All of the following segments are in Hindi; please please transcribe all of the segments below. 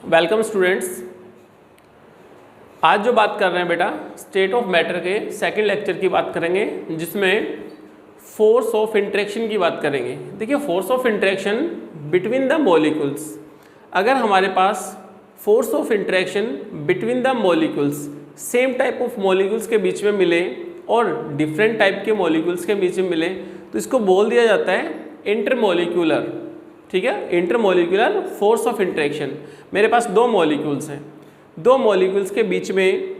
Welcome students. आज जो बात कर रहे हैं बेटा, स्टेट ऑफ मैटर के सेकंड लेक्चर की बात करेंगे, जिसमें फोर्स ऑफ इंटरेक्शन की बात करेंगे। देखिए, force of interaction between the molecules, अगर हमारे पास force of interaction between the molecules same type of molecules के बीच में मिले और डिफरेंट टाइप के मॉलिक्यूल्स के बीच में मिले, तो इसको बोल दिया जाता है इंटरमॉलिक्यूलर। ठीक है, इंटरमॉलिक्यूलर फोर्स ऑफ इंटरेक्शन। मेरे पास दो मॉलिक्यूल्स हैं, दो मॉलिक्यूल्स के बीच में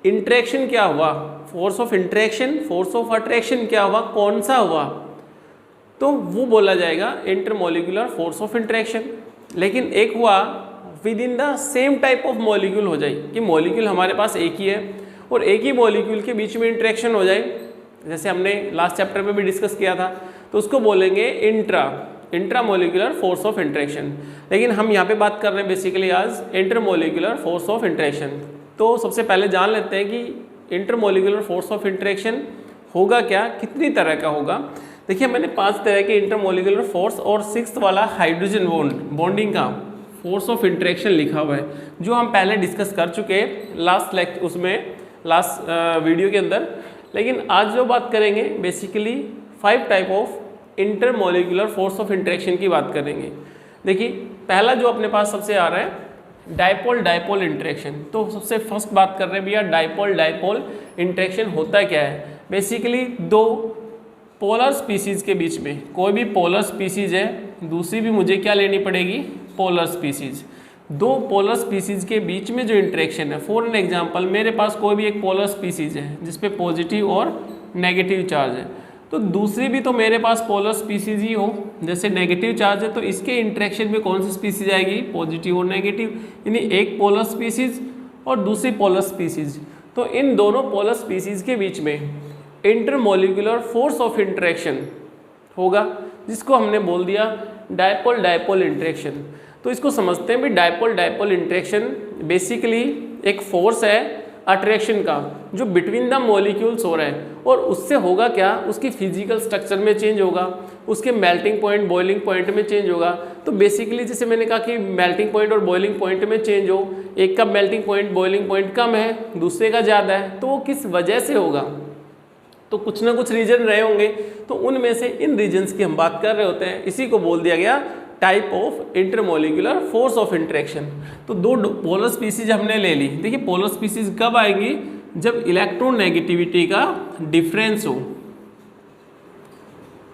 इंटरेक्शन क्या हुआ, force of interaction, force of attraction क्या हुआ, कौन सा हुआ, तो वो बोला जाएगा इंटरमॉलिक्यूलर फोर्स ऑफ इंटरेक्शन। लेकिन एक हुआ with in the same type of molecule हो जाए, कि मॉलिक्यूल हमारे पास एक ही है और एक ही मॉलिक्यूल के बीच में इंटरेक्शन हो जाए, जैसे हमने लास्ट चैप्टर में भी डिस्कस किया था, तो उसको बोलेंगे इंट्रामॉलिक्यूलर फोर्स ऑफ इंटरेक्शन। लेकिन हम यहाँ पे बात कर रहे हैं बेसिकली आज इंटरमॉलिक्यूलर फोर्स ऑफ इंटरेक्शन। तो सबसे पहले जान लेते हैं कि इंटरमॉलिक्यूलर फोर्स ऑफ इंटरेक्शन होगा क्या, कितनी तरह का होगा। देखिए, मैंने 5 तरह के इंटरमॉलिक्यूलर फोर्स और 6th वाला हाइड्रोजन बॉन्डिंग का फोर्स ऑफ इंटरेक्शन लिखा हुआ है, जो हम पहले डिस्कस कर चुके हैं लास्ट वीडियो के अंदर। लेकिन आज जो बात करेंगे basically 5 type of intermolecular force of interaction की बात करेंगे। देखिए, पहला जो अपने पास सबसे आ रहा है डायपोल डायपोल इंटरेक्शन। तो सबसे फर्स्ट बात कर रहे हैं भैया, डायपोल डायपोल इंटरेक्शन होता क्या है। बेसिकली दो पोलर स्पीसीज के बीच में, कोई भी पोलर स्पीसीज है, दूसरी भी मुझे क्या लेनी पड़ेगी, पोलर स्पीसीज। दो पोलर स्पीसीज के बीच में जो इंटरेक्शन है, फॉर एन एग्जांपल मेरे पास कोई भी एक पोलर स्पीसीज है जिसपे पॉजिटिव और नेगेटिव चार्ज है, तो दूसरी भी तो मेरे पास पोलर स्पीसीज ही हो। जैसे नेगेटिव चार्ज है तो इसके इंटरेक्शन में कौन सी स्पीसीज आएगी, पॉजिटिव और नेगेटिव, यानी एक पोलर स्पीसीज और दूसरी पोलर स्पीसीज। तो इन दोनों पोलर स्पीसीज के बीच में इंटरमॉलिक्यूलर फोर्स ऑफ इंटरेक्शन होगा, जिसको हमने बोल दिया डायपोल डायपोल इंटरेक्शन। तो इसको समझते हैं भी, डायपोल डायपोल इंटरेक्शन बेसिकली एक फोर्स है अट्रैक्शन का, जो बिटवीन द मॉलिक्यूल्स हो रहा है, और उससे होगा क्या, उसकी फिजिकल स्ट्रक्चर में चेंज होगा, उसके मेल्टिंग पॉइंट बॉइलिंग पॉइंट में चेंज होगा। तो बेसिकली जैसे मैंने कहा कि मेल्टिंग पॉइंट और बॉइलिंग पॉइंट में चेंज हो, एक का मेल्टिंग पॉइंट बॉइलिंग पॉइंट कम है, दूसरे का ज़्यादा है, तो वो किस वजह से होगा, तो कुछ ना कुछ रीजन रहे होंगे। तो उनमें से इन रीजन्स की हम बात कर रहे होते हैं, इसी को बोल दिया गया type of intermolecular force of interaction. तो दो पोलर स्पीसीज हमने ले ली। देखिए, पोलर स्पीसीज कब आएंगी, जब इलेक्ट्रोनेगेटिविटी का डिफरेंस हो,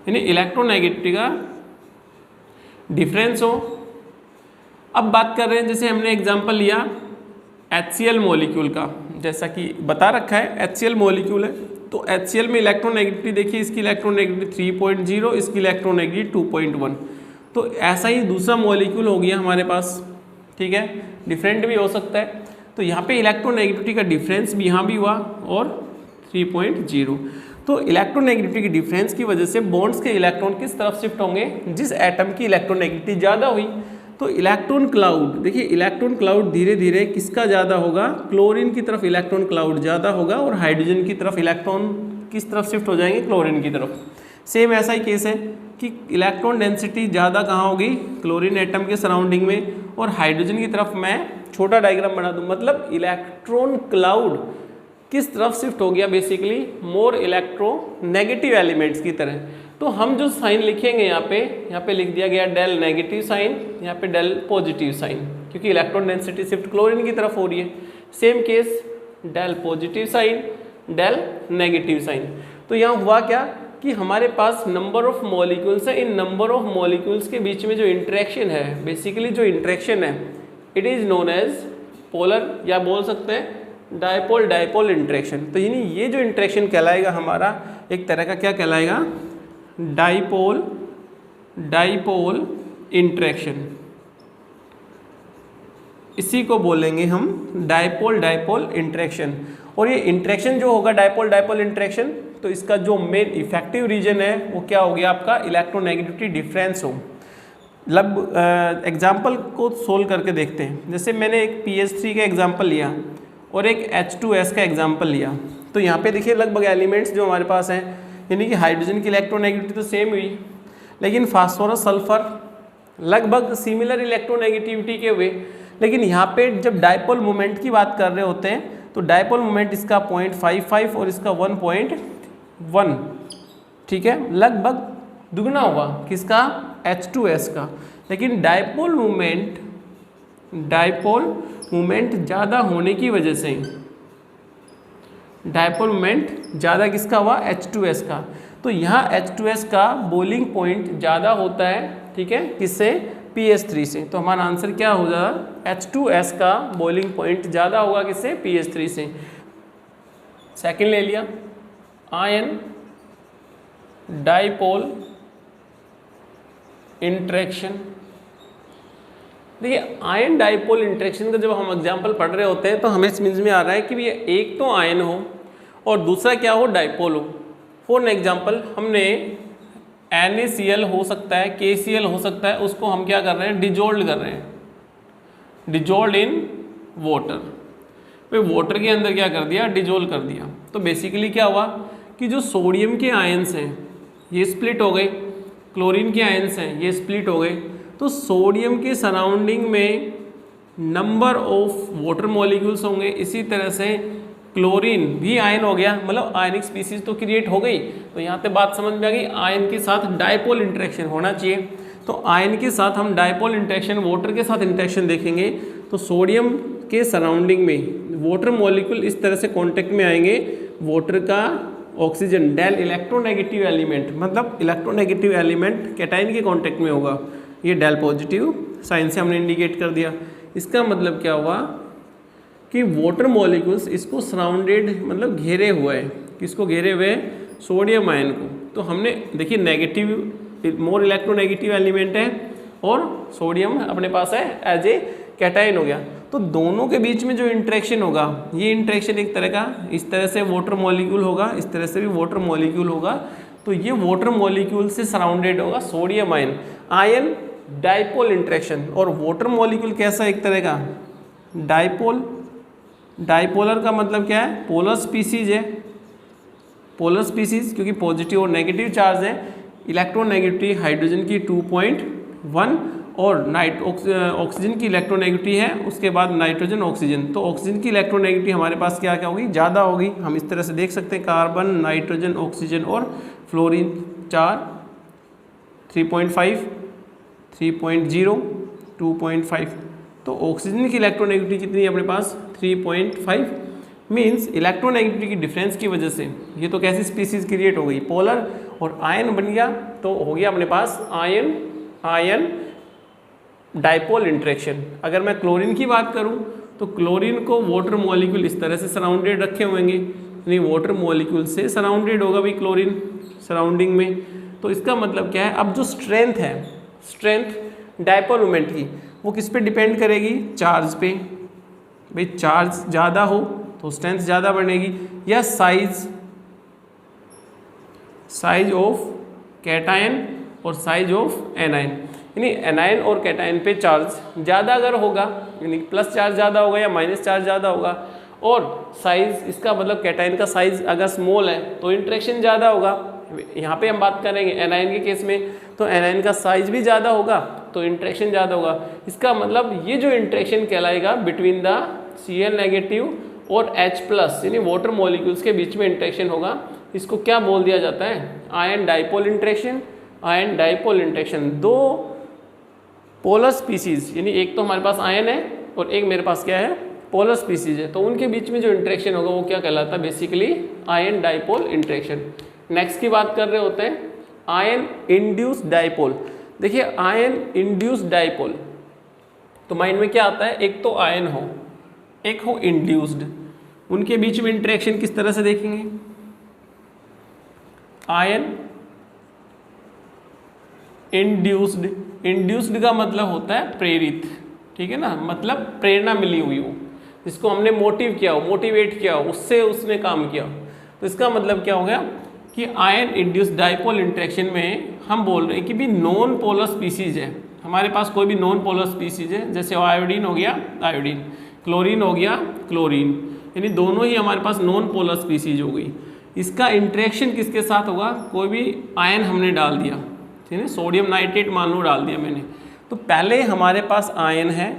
यानी इलेक्ट्रोनेगेटिविटी का डिफरेंस हो। अब बात कर रहे हैं, जैसे हमने एग्जांपल लिया HCl मॉलिक्यूल का, जैसा कि बता रखा है HCl मॉलिक्यूल है, तो HCl में इलेक्ट्रोनेगेटिविटी देखिए, इसकी इलेक्ट्रोनेगेटिविटी 3.0, इसकी इलेक्ट्रोनेगेटिविटी 2.1। तो ऐसा ही दूसरा मॉलिक्यूल हो गया हमारे पास, ठीक है, डिफरेंट भी हो सकता है। तो यहाँ पे इलेक्ट्रोनेगेटिविटी का डिफरेंस भी यहाँ भी हुआ और 3.0। तो इलेक्ट्रोनेगेटिविटी की डिफरेंस की वजह से बॉन्ड्स के इलेक्ट्रॉन किस तरफ शिफ्ट होंगे, जिस एटम की इलेक्ट्रोनेगेटिविटी ज़्यादा हुई। तो इलेक्ट्रॉन क्लाउड, देखिए इलेक्ट्रॉन क्लाउड धीरे धीरे किसका ज़्यादा होगा, क्लोरीन की तरफ इलेक्ट्रॉन क्लाउड ज़्यादा होगा, और हाइड्रोजन की तरफ इलेक्ट्रॉन किस तरफ शिफ्ट हो जाएंगे, क्लोरीन की तरफ। सेम ऐसा ही केस है कि इलेक्ट्रॉन डेंसिटी ज़्यादा कहाँ होगी, क्लोरीन एटम के सराउंडिंग में, और हाइड्रोजन की तरफ मैं छोटा डायग्राम बना दूँ, मतलब इलेक्ट्रॉन क्लाउड किस तरफ शिफ्ट हो गया, बेसिकली मोर इलेक्ट्रोनेगेटिव एलिमेंट्स की तरह। तो हम जो साइन लिखेंगे यहाँ पे लिख दिया गया डेल नेगेटिव साइन, यहाँ पे डेल पॉजिटिव साइन, क्योंकि इलेक्ट्रॉन डेंसिटी शिफ्ट क्लोरीन की तरफ हो रही है। Same case del positive sign, del negative sign. तो यहाँ हुआ क्या कि हमारे पास नंबर ऑफ मॉलिक्यूल्स है, इन नंबर ऑफ मॉलिक्यूल्स के बीच में जो इंटरेक्शन है, बेसिकली जो इंटरेक्शन है, it is known as polar, या बोल सकते हैं डायपोल डायपोल इंटरेक्शन। तो यानी ये जो इंटरेक्शन कहलाएगा हमारा एक तरह का क्या कहलाएगा, डायपोल डायपोल इंटरेक्शन। इसी को बोलेंगे हम डायपोल डायपोल इंटरेक्शन। और ये इंटरेक्शन जो होगा डायपोल डायपोल इंटरेक्शन, तो इसका जो मेन इफेक्टिव रीजन है वो क्या हो गया आपका, इलेक्ट्रोनेगेटिविटी डिफरेंस हो। एग्जाम्पल को सोल्व करके देखते हैं। जैसे मैंने एक PH3 का एग्जाम्पल लिया और एक H2S का एग्जाम्पल लिया, तो यहाँ पे देखिए लगभग एलिमेंट्स जो हमारे पास हैं, यानी कि हाइड्रोजन की इलेक्ट्रोनेगेटिविटी तो सेम हुई, लेकिन फास्फोरस सल्फर लगभग सिमिलर इलेक्ट्रोनेगेटिविटी के हुए, लेकिन यहाँ पे जब डायपोल मोमेंट की बात कर रहे होते हैं तो डायपोल मोमेंट इसका 0.55 और इसका 1.1, ठीक है, लगभग दुगना होगा किसका, H2S का। लेकिन डायपोल मोमेंट ज़्यादा होने की वजह से डायपोल मोमेंट ज़्यादा किसका हुआ, H2S का। तो यहाँ H2S का बॉइलिंग पॉइंट ज़्यादा होता है, ठीक है, किससे, PS3 से। तो हमारा आंसर क्या हो जाएगा, H2S का बॉइलिंग पॉइंट ज़्यादा होगा किससे, PS3 से। सेकंड ले लिया, आयन डायपोल इंटरेक्शन। देखिए आयन डायपोल इंटरेक्शन का जब हम एग्जांपल पढ़ रहे होते हैं तो हमें समझ में आ रहा है कि भैया एक तो आयन हो और दूसरा क्या हो, डायपोल हो। फॉर एग्जांपल हमने NaCl हो सकता है, KCl हो सकता है, उसको हम क्या कर रहे हैं, डिजोल्व कर रहे हैं, डिजोल्व इन वाटर। भाई वाटर के अंदर क्या कर दिया, डिजोल्व कर दिया। तो बेसिकली क्या हुआ कि जो सोडियम के आयंस हैं ये स्प्लिट हो गए, क्लोरीन के आयंस हैं ये स्प्लिट हो गए। तो सोडियम के सराउंडिंग में नंबर ऑफ वाटर मॉलिक्यूल्स होंगे, इसी तरह से क्लोरीन भी आयन हो गया, मतलब आयनिक स्पीसीज तो क्रिएट हो गई। तो यहाँ पे बात समझ में आ गई, आयन के साथ डायपोल इंटरेक्शन होना चाहिए। तो आयन के साथ हम डायपोल इंटरेक्शन, वाटर के साथ इंटरेक्शन देखेंगे तो सोडियम के सराउंडिंग में वाटर मॉलिक्यूल इस तरह से कॉन्टेक्ट में आएंगे, वाटर का ऑक्सीजन डेल इलेक्ट्रोनेगेटिव एलिमेंट, मतलब इलेक्ट्रोनेगेटिव एलिमेंट कैटायन के कॉन्टेक्ट में होगा, ये डेल पॉजिटिव साइन से हमने इंडिकेट कर दिया। इसका मतलब क्या हुआ कि वाटर मॉलिक्यूल्स इसको सराउंडेड, मतलब घेरे हुए हैं, किसको घेरे हुए हैं, सोडियम आयन को। तो हमने देखिए नेगेटिव, मोर इलेक्ट्रोनेगेटिव एलिमेंट है और सोडियम अपने पास है एज ए कैटायन हो गया। तो दोनों के बीच में जो इंटरेक्शन होगा, ये इंटरेक्शन एक तरह का, इस तरह से वाटर मॉलिक्यूल होगा, इस तरह से भी वाटर मॉलिक्यूल होगा। तो ये वाटर मॉलिक्यूल से सराउंडेड होगा sodium ion, ion dipole interaction. और वाटर मॉलिक्यूल कैसा, एक तरह का डायपोल, डायपोलर का मतलब क्या है, पोलर स्पीसीज है, पोलर स्पीसीज क्योंकि पॉजिटिव और नेगेटिव चार्ज है। इलेक्ट्रोनेगेटिविटी हाइड्रोजन की 2.1 और ऑक्सीजन की इलेक्ट्रोनेगेटिविटी है, उसके बाद नाइट्रोजन, ऑक्सीजन। तो ऑक्सीजन की इलेक्ट्रोनेगेटिविटी हमारे पास क्या क्या होगी, ज़्यादा होगी। हम इस तरह से देख सकते हैं, कार्बन, नाइट्रोजन, ऑक्सीजन और फ्लोरीन 4, 3.5, 3.0, 2.5। तो ऑक्सीजन की इलेक्ट्रोनेगेटिविटी कितनी है अपने पास, 3.5। मीन्स इलेक्ट्रोनेगेटिविटी की डिफरेंस की वजह से ये तो कैसी स्पीसीज क्रिएट हो गई, पोलर, और आयन बन गया। तो हो गया अपने पास आयन डायपोल इंटरेक्शन। अगर मैं क्लोरीन की बात करूं तो क्लोरीन को वाटर मॉलिक्यूल इस तरह से सराउंडेड रखे होंगे, यानी वाटर मॉलिक्यूल से सराउंडेड होगा भी क्लोरीन सराउंडिंग में। तो इसका मतलब क्या है, अब जो स्ट्रेंथ है, स्ट्रेंथ डायपोल मोमेंट की, वो किस पे डिपेंड करेगी, चार्ज पे। भाई चार्ज ज़्यादा हो तो स्ट्रेंथ ज़्यादा बनेगी, या साइज ऑफ कैटायन और साइज ऑफ एनायन, यानी एनायन और कैटायन पे चार्ज ज़्यादा अगर होगा, यानी प्लस चार्ज ज़्यादा होगा या माइनस चार्ज ज़्यादा होगा, और साइज, इसका मतलब कैटायन का साइज अगर स्मॉल है तो इंटरेक्शन ज़्यादा होगा। यहाँ पे हम बात करेंगे एनायन के केस में, तो एनायन का साइज भी ज़्यादा होगा तो इंटरेक्शन ज़्यादा होगा। इसका मतलब ये जो इंटरेक्शन कहलाएगा बिटवीन द Cl नेगेटिव और H+, यानी वाटर मॉलिक्यूल्स के बीच में इंटरेक्शन होगा, इसको क्या बोल दिया जाता है, ion dipole interaction. Ion dipole interaction, दो पोलर स्पीसीज, यानी एक तो हमारे पास आयन है और एक मेरे पास क्या है, पोलर स्पीसीज है, तो उनके बीच में जो इंटरेक्शन होगा वो क्या कहलाता है, basically ion dipole interaction. Next की बात कर रहे होते हैं आयन इंड्यूस्ड डायपोल। देखिए आयन इंड्यूस्ड डायपोल, तो माइंड में क्या आता है, एक तो आयन हो, एक हो इंड्यूस्ड, उनके बीच में इंटरेक्शन किस तरह से देखेंगे, आयन इंड्यूस्ड, इंड्यूस्ड का मतलब होता है प्रेरित, ठीक है ना, मतलब प्रेरणा मिली हुई हो, जिसको हमने मोटिव किया हो, मोटिवेट किया हो, उससे उसने काम किया। तो इसका मतलब क्या हो गया कि आयन इंड्यूस्ड डायपोल इंटरेक्शन में हम बोल रहे हैं कि भी नॉन पोलर स्पीसीज है, हमारे पास कोई भी नॉन पोलर स्पीसीज है, जैसे आयोडीन हो गया आयोडीन, क्लोरीन हो गया क्लोरीन, यानी दोनों ही हमारे पास नॉन पोलर स्पीसीज हो गई। इसका इंटरेक्शन किसके साथ होगा, कोई भी आयन हमने डाल दिया, ठीक है, सोडियम नाइट्रेट मान लो डाल दिया मैंने, तो पहले हमारे पास आयन है,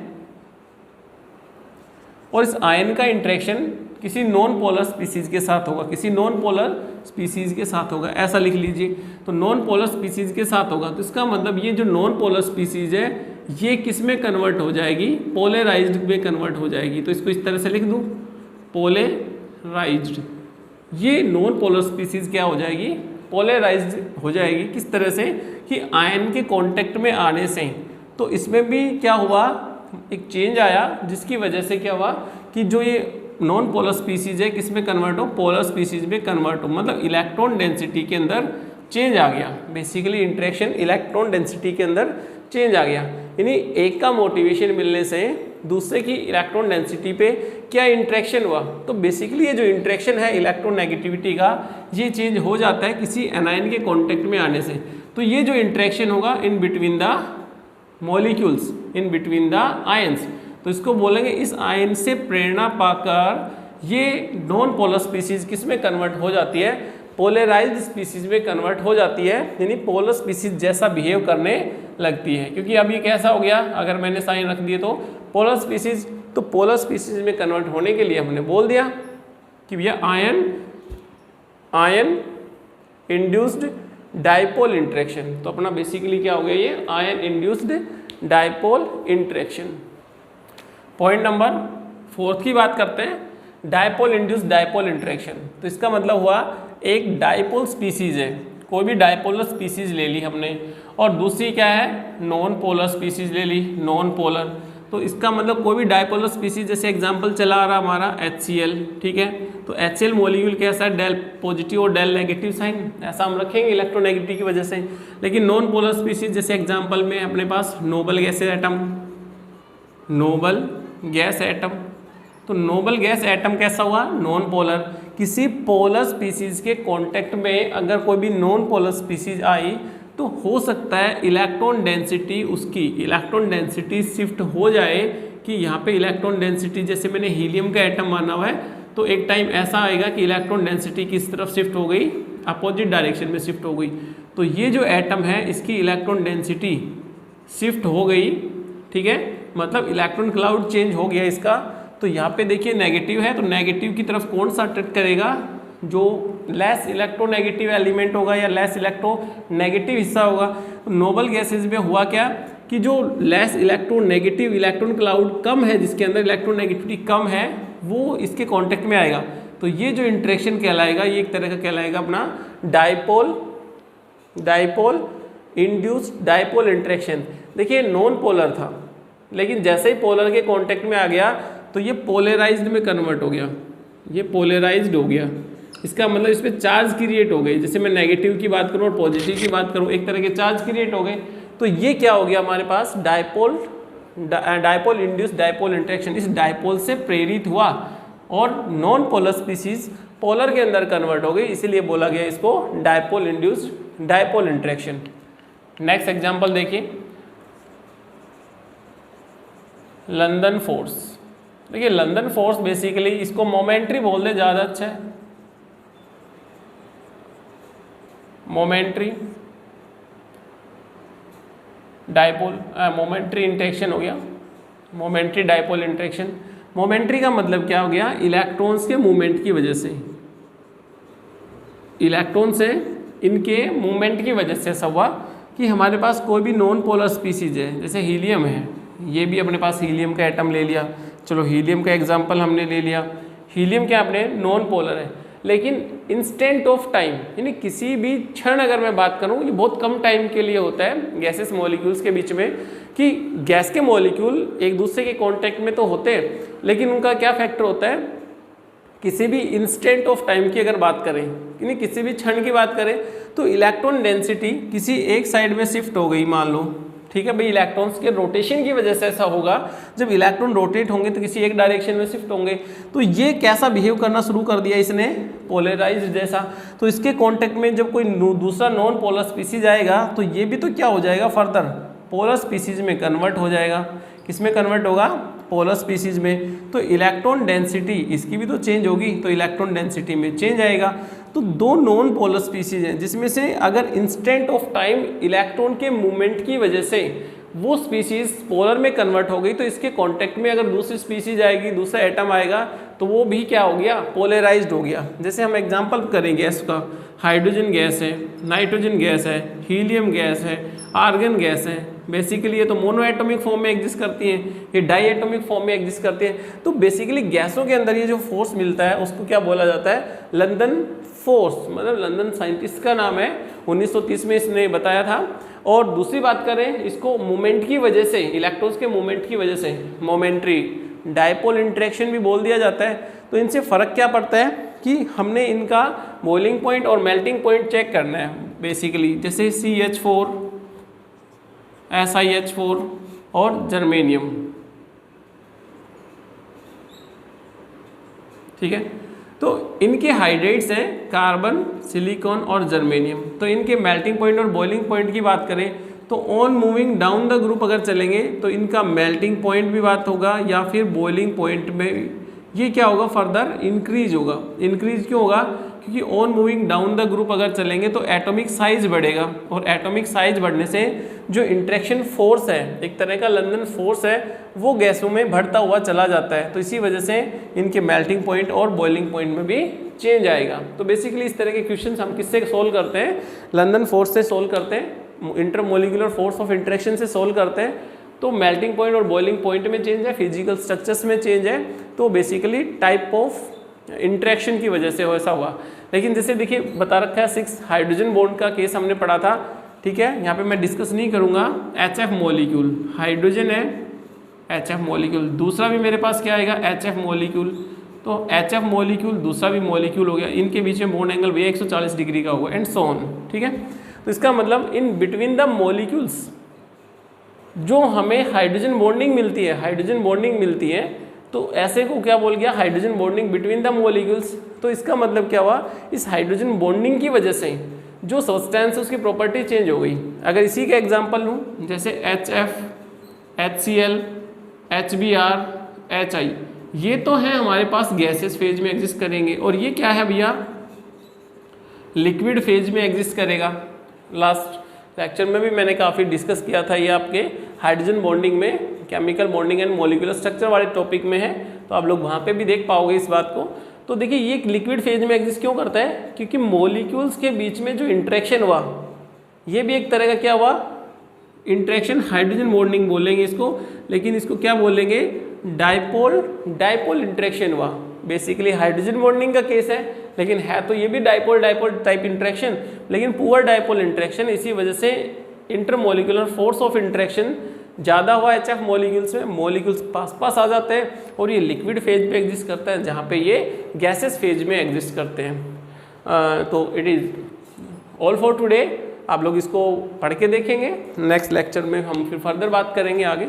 और इस आयन का इंटरेक्शन किसी नॉन पोलर स्पीसीज के साथ होगा, किसी नॉन पोलर स्पीसीज के साथ होगा, ऐसा लिख लीजिए। तो नॉन पोलर स्पीसीज के साथ होगा, तो इसका मतलब ये जो नॉन पोलर स्पीसीज है ये किस में कन्वर्ट हो जाएगी, पोलराइज्ड में कन्वर्ट हो जाएगी। तो इसको इस तरह से लिख दूँ, पोलराइज्ड। ये नॉन पोलर स्पीसीज क्या हो जाएगी, पोलराइज्ड हो जाएगी। किस तरह से कि आयन के कांटेक्ट में आने से। तो इसमें भी क्या हुआ, एक चेंज आया जिसकी वजह से क्या हुआ कि जो ये नॉन पोलर स्पीसीज है किस में कन्वर्ट हो, पोलर स्पीसीज में कन्वर्ट हो, मतलब इलेक्ट्रॉन डेंसिटी के अंदर चेंज आ गया। बेसिकली इंटरेक्शन इलेक्ट्रॉन डेंसिटी के अंदर चेंज आ गया, यानी एक का मोटिवेशन मिलने से दूसरे की इलेक्ट्रॉन डेंसिटी पे क्या इंटरेक्शन हुआ। तो बेसिकली ये जो इंटरेक्शन है इलेक्ट्रॉन नेगेटिविटी का, ये चेंज हो जाता है किसी एनायन के कांटेक्ट में आने से। तो ये जो इंटरेक्शन होगा in between the molecules, in between the ions, तो इसको बोलेंगे इस आयन से प्रेरणा पाकर ये नॉन पोलर स्पीसीज किस में कन्वर्ट हो जाती है, पोलराइज्ड स्पीसीज में कन्वर्ट हो जाती है, यानी पोलर स्पीसीज जैसा बिहेव करने लगती है। क्योंकि अब ये कैसा हो गया, अगर मैंने साइन रख दिए तो पोलर स्पीसीज, तो पोलर स्पीसीज में कन्वर्ट होने के लिए हमने बोल दिया कि भैया आयन इंड्यूस्ड डाइपोल इंटरेक्शन। तो अपना बेसिकली क्या हो गया, ये ion induced dipole interaction. Point number 4 की बात करते हैं, डाइपोल इंड्यूस्ड डाइपोल इंटरेक्शन। तो इसका मतलब हुआ एक डाइपोल स्पीसीज है, कोई भी डाइपोलर स्पीसीज ले ली हमने, और दूसरी क्या है, नॉन पोलर स्पीसीज ले ली, नॉन पोलर। तो इसका मतलब कोई भी डाइपोलर स्पीसीज, जैसे एग्जांपल चला आ रहा हमारा HCl, ठीक है। तो HCl मॉलिक्यूल कैसा है, डेल पॉजिटिव और डेल नेगेटिव साइन, ऐसा हम रखेंगे इलेक्ट्रोनेगेटिविटी की वजह से। लेकिन नॉन पोलर स्पीसीज जैसे एग्जांपल में अपने पास noble gas atom, noble gas atom. तो नोबल गैस एटम कैसा हुआ, नॉन पोलर। किसी पोलर स्पीसीज के कांटेक्ट में अगर कोई भी नॉन पोलर स्पीसीज आई तो हो सकता है इलेक्ट्रॉन डेंसिटी, उसकी इलेक्ट्रॉन डेंसिटी शिफ्ट हो जाए कि यहाँ पे इलेक्ट्रॉन डेंसिटी, जैसे मैंने हीलियम का एटम माना हुआ है, तो एक टाइम ऐसा आएगा कि इलेक्ट्रॉन डेंसिटी किस तरफ शिफ्ट हो गई, अपोजिट डायरेक्शन में शिफ्ट हो गई। तो ये जो एटम है इसकी इलेक्ट्रॉन डेंसिटी शिफ्ट हो गई, ठीक है, मतलब इलेक्ट्रॉन क्लाउड चेंज हो गया इसका। तो यहाँ पे देखिए नेगेटिव है, तो नेगेटिव की तरफ कौन सा अट्रैक्ट करेगा, जो लेस इलेक्ट्रोनेगेटिव एलिमेंट होगा या लेस इलेक्ट्रोनेगेटिव हिस्सा होगा। तो नोबल गैसेज में हुआ क्या कि जो लेस इलेक्ट्रोनेगेटिव, इलेक्ट्रॉन क्लाउड कम है, जिसके अंदर इलेक्ट्रोनेगेटिविटी कम है, वो इसके कांटेक्ट में आएगा। तो ये जो इंटरेक्शन कहलाएगा, ये एक तरह का कहलाएगा अपना डाइपोल इंड्यूस्ड डाइपोल इंटरेक्शन। देखिए नॉन पोलर था, लेकिन जैसे ही पोलर के कांटेक्ट में आ गया तो ये पोलराइज्ड में कन्वर्ट हो गया, ये पोलराइज्ड हो गया। इसका मतलब इस पर चार्ज क्रिएट हो गई। जैसे मैं नेगेटिव की बात करूँ और पॉजिटिव की बात करूँ, एक तरह के चार्ज क्रिएट हो गए। तो ये क्या हो गया हमारे पास, डाइपोल इंड्यूस्ड डाइपोल इंटरेक्शन। इस डाइपोल से प्रेरित हुआ और नॉन पोलर स्पीसीज पोलर के अंदर कन्वर्ट हो गई, इसीलिए बोला गया इसको dipole induced dipole interaction. Next example देखिए, लंदन फोर्स। देखिए लंदन फोर्स बेसिकली इसको मोमेंट्री बोल दे, ज़्यादा अच्छा है, मोमेंट्री डाइपोल, मोमेंट्री इंटरेक्शन हो गया, मोमेंट्री डाइपोल इंटरेक्शन। मोमेंट्री का मतलब क्या हो गया, इलेक्ट्रॉन्स के मूवमेंट की वजह से, इलेक्ट्रॉन से इनके मूवमेंट की वजह से ऐसा हुआ कि हमारे पास कोई भी नॉन पोलर स्पीसीज है, जैसे हीलियम है, ये भी अपने पास हीलियम का एटम ले लिया, चलो हीलियम का एग्जांपल हमने ले लिया। हीलियम क्या अपने नॉन पोलर है, लेकिन इंस्टेंट ऑफ टाइम, यानी किसी भी क्षण अगर मैं बात करूँ, ये बहुत कम टाइम के लिए होता है गैसेस मॉलिक्यूल्स के बीच में, कि गैस के मॉलिक्यूल एक दूसरे के कांटेक्ट में तो होते हैं, लेकिन उनका क्या फैक्टर होता है, किसी भी इंस्टेंट ऑफ टाइम की अगर बात करें, यानी किसी भी क्षण की बात करें, तो इलेक्ट्रॉन डेंसिटी किसी एक साइड में शिफ्ट हो गई मान लो, ठीक है भाई, इलेक्ट्रॉन्स के रोटेशन की वजह से ऐसा होगा। जब इलेक्ट्रॉन रोटेट होंगे तो किसी एक डायरेक्शन में शिफ्ट होंगे, तो ये कैसा बिहेव करना शुरू कर दिया इसने, पोलराइज्ड जैसा। तो इसके कांटेक्ट में जब कोई दूसरा नॉन पोलर स्पीसीज आएगा तो ये भी तो क्या हो जाएगा, फर्दर पोलर स्पीसीज में कन्वर्ट हो जाएगा। किस में कन्वर्ट होगा, पोलर स्पीसीज में। तो इलेक्ट्रॉन डेंसिटी इसकी भी तो चेंज होगी, तो इलेक्ट्रॉन डेंसिटी में चेंज आएगा। तो दो नॉन पोलर स्पीसीज हैं जिसमें से अगर इंस्टेंट ऑफ टाइम इलेक्ट्रॉन के मूवमेंट की वजह से वो स्पीशीज पोलर में कन्वर्ट हो गई तो इसके कांटेक्ट में अगर दूसरी स्पीशीज आएगी, दूसरा एटम आएगा तो वो भी क्या हो गया, पोलराइज्ड हो गया। जैसे हम एग्जांपल करें गैस का, हाइड्रोजन गैस है, नाइट्रोजन गैस है, हीलियम गैस है, आर्गन गैस है। बेसिकली ये तो मोनो एटॉमिक फॉर्म में एग्जिस्ट करती हैं, ये डाई एटॉमिक फॉर्म में एग्जिस्ट करती हैं। तो बेसिकली गैसों के अंदर ये जो फोर्स मिलता है उसको क्या बोला जाता है, लंदन फोर्स। मतलब लंदन साइंटिस्ट का नाम है, 1930 में इसने बताया था। और दूसरी बात करें, इसको मोमेंट की वजह से, इलेक्ट्रॉन्स के मोमेंट की वजह से मोमेंट्री डायपोल इंटरेक्शन भी बोल दिया जाता है। तो इनसे फ़र्क क्या पड़ता है कि हमने इनका बॉइलिंग पॉइंट और मेल्टिंग पॉइंट चेक करना है बेसिकली। जैसे CH4, SiH4 और जर्मेनियम, ठीक है। तो इनके हाइड्रेट्स हैं कार्बन, सिलिकॉन और जर्मेनियम। तो इनके मेल्टिंग पॉइंट और बॉइलिंग पॉइंट की बात करें तो on moving down the group अगर चलेंगे तो इनका मेल्टिंग पॉइंट भी बात होगा या फिर बॉइलिंग पॉइंट में ये क्या होगा, फर्दर इंक्रीज होगा। इंक्रीज क्यों होगा, क्योंकि on moving down the group अगर चलेंगे तो एटॉमिक साइज बढ़ेगा, और एटॉमिक साइज बढ़ने से जो इंट्रैक्शन फोर्स है, एक तरह का लंदन फोर्स है, वो गैसों में बढ़ता हुआ चला जाता है। तो इसी वजह से इनके मेल्टिंग पॉइंट और बॉइलिंग पॉइंट में भी चेंज आएगा। तो बेसिकली इस तरह के क्वेश्चन हम किससे सोल्व करते हैं, लंदन फोर्स से सोल्व करते हैं, इंटरमोलिकुलर फोर्स ऑफ इंट्रैक्शन से सोल्व करते हैं। तो मेल्टिंग पॉइंट और बॉइलिंग पॉइंट में चेंज है, फिजिकल स्ट्रक्चर्स में चेंज है, तो बेसिकली टाइप ऑफ इंट्रैक्शन की वजह से ऐसा हुआ। लेकिन जैसे देखिए बता रखा है 6 हाइड्रोजन बॉन्ड का केस हमने पढ़ा था, ठीक है। यहाँ पे मैं डिस्कस नहीं करूँगा। HF मॉलिक्यूल, हाइड्रोजन है, HF मॉलिक्यूल, दूसरा भी मेरे पास क्या आएगा, HF मॉलिक्यूल। तो HF मॉलिक्यूल दूसरा भी मॉलिक्यूल हो गया, इनके बीच में बॉन्ड एंगल भी 140 डिग्री का होगा, एंड सो ऑन, ठीक है। तो इसका मतलब इन बिटवीन द मॉलिक्यूल्स जो हमें हाइड्रोजन बॉन्डिंग मिलती है, हाइड्रोजन बॉन्डिंग मिलती है, तो ऐसे को क्या बोल गया, hydrogen bonding between the molecules. तो इसका मतलब क्या हुआ, इस हाइड्रोजन बॉन्डिंग की वजह से जो सब्सटेंस उसकी प्रॉपर्टी चेंज हो गई। अगर इसी का एग्जांपल लूँ, जैसे HF, HCl, HBr, HI, ये तो है हमारे पास गैसेस फेज में एग्जिस्ट करेंगे, और ये क्या है भैया, लिक्विड फेज में एग्जिस्ट करेगा। लास्ट लेक्चर में भी मैंने काफ़ी डिस्कस किया था, ये आपके हाइड्रोजन बॉन्डिंग में, chemical bonding and molecular structure वाले टॉपिक में है, तो आप लोग वहाँ पे भी देख पाओगे इस बात को। तो देखिए ये लिक्विड फेज में एग्जिस्ट क्यों करता है, क्योंकि मॉलिक्यूल्स के बीच में जो इंट्रैक्शन हुआ, ये भी एक तरह का क्या हुआ, इंट्रैक्शन। हाइड्रोजन बॉन्डिंग बोलेंगे इसको, लेकिन इसको क्या बोलेंगे, डायपोल इंट्रैक्शन हुआ। बेसिकली हाइड्रोजन बॉन्डिंग का केस है, लेकिन है तो ये भी डायपोल टाइप इंट्रैक्शन, लेकिन पुअर डायपोल इंट्रैक्शन। इसी वजह से इंटरमोलिकुलर फोर्स ऑफ इंट्रैक्शन ज़्यादा हुआ HF मॉलिक्यूल्स में, मॉलिक्यूल्स पास आ जाते हैं, और ये लिक्विड फेज पे एग्जिस्ट करता है, जहाँ पे ये गैसेस फेज में एग्जिस्ट करते हैं। तो it is all for today. आप लोग इसको पढ़ के देखेंगे, नेक्स्ट लेक्चर में हम फिर फर्दर बात करेंगे आगे।